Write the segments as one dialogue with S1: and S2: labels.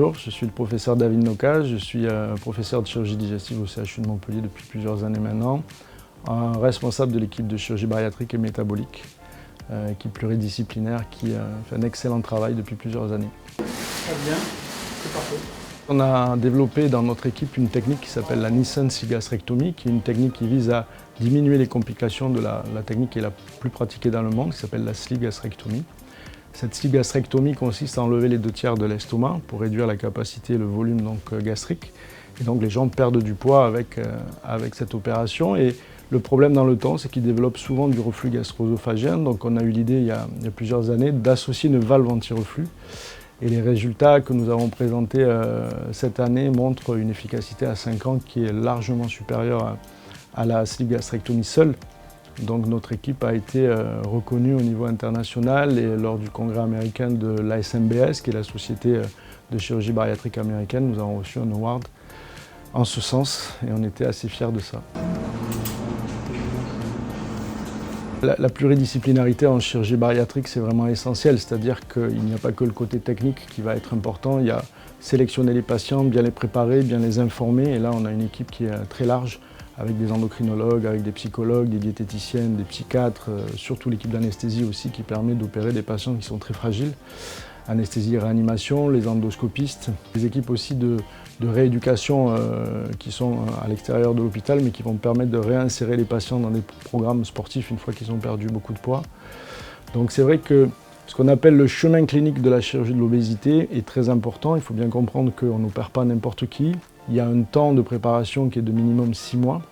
S1: bonjour, je suis le professeur David Noka, je suis professeur de chirurgie digestive au CHU de Montpellier depuis plusieurs années maintenant, responsable de l'équipe de chirurgie bariatrique et métabolique, équipe pluridisciplinaire qui fait un excellent travail depuis plusieurs années.
S2: Très bien, c'est parfait.
S1: On a développé dans notre équipe une technique qui s'appelle la Nissen cygastrectomie, qui est une technique qui vise à diminuer les complications de la technique qui est la plus pratiquée dans le monde, qui s'appelle la cygastrectomie. Cette cygastrectomie consiste à enlever les 2/3 de l'estomac pour réduire la capacité et le volume gastrique. Et donc les gens perdent du poids avec cette opération. Et le problème dans le temps, c'est qu'ils développent souvent du reflux gastro-œsophagien. Donc on a eu l'idée il y a plusieurs années d'associer une valve anti-reflux. Et les résultats que nous avons présentés cette année montrent une efficacité à 5 ans qui est largement supérieure à la cygastrectomie seule. Donc notre équipe a été reconnue au niveau international et lors du congrès américain de l'ASMBS, qui est la société de chirurgie bariatrique américaine, nous avons reçu un award en ce sens et on était assez fiers de ça. La pluridisciplinarité en chirurgie bariatrique, c'est vraiment essentiel, c'est-à-dire qu'il n'y a pas que le côté technique qui va être important, il y a sélectionner les patients, bien les préparer, bien les informer, et là on a une équipe qui est très large, avec des endocrinologues, avec des psychologues, des diététiciennes, des psychiatres, surtout l'équipe d'anesthésie aussi qui permet d'opérer des patients qui sont très fragiles. Anesthésie et réanimation, les endoscopistes, des équipes aussi de rééducation qui sont à l'extérieur de l'hôpital mais qui vont permettre de réinsérer les patients dans des programmes sportifs une fois qu'ils ont perdu beaucoup de poids. Donc c'est vrai que ce qu'on appelle le chemin clinique de la chirurgie de l'obésité est très important. Il faut bien comprendre qu'on n'opère pas n'importe qui. Il y a un temps de préparation qui est de minimum 6 mois.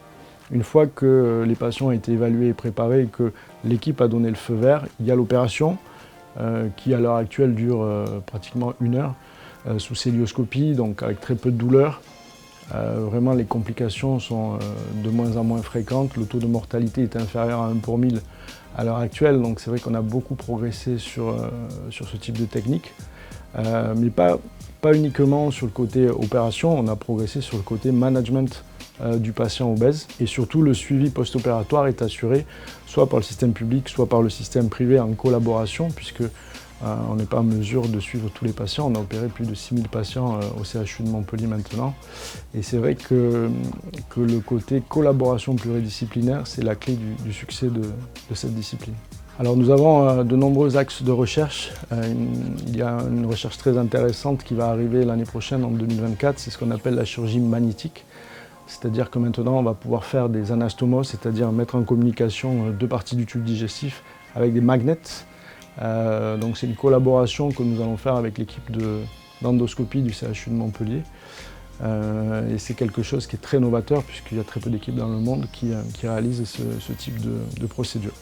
S1: Une fois que les patients ont été évalués et préparés et que l'équipe a donné le feu vert, il y a l'opération qui à l'heure actuelle dure pratiquement 1 heure sous célioscopie, donc avec très peu de douleur. Vraiment les complications sont de moins en moins fréquentes. Le taux de mortalité est inférieur à 1 pour 1000 à l'heure actuelle, donc c'est vrai qu'on a beaucoup progressé sur ce type de technique. Mais pas uniquement sur le côté opération, on a progressé sur le côté management du patient obèse. Et surtout, le suivi post-opératoire est assuré soit par le système public, soit par le système privé en collaboration, puisque on n'est pas en mesure de suivre tous les patients. On a opéré plus de 6000 patients au CHU de Montpellier maintenant. Et c'est vrai que le côté collaboration pluridisciplinaire, c'est la clé du succès de cette discipline. Alors nous avons de nombreux axes de recherche. Il y a une recherche très intéressante qui va arriver l'année prochaine, en 2024, c'est ce qu'on appelle la chirurgie magnétique. C'est-à-dire que maintenant on va pouvoir faire des anastomoses, c'est-à-dire mettre en communication 2 parties du tube digestif avec des magnets. Donc c'est une collaboration que nous allons faire avec l'équipe d'endoscopie du CHU de Montpellier. Et c'est quelque chose qui est très novateur puisqu'il y a très peu d'équipes dans le monde qui réalisent ce type de procédure.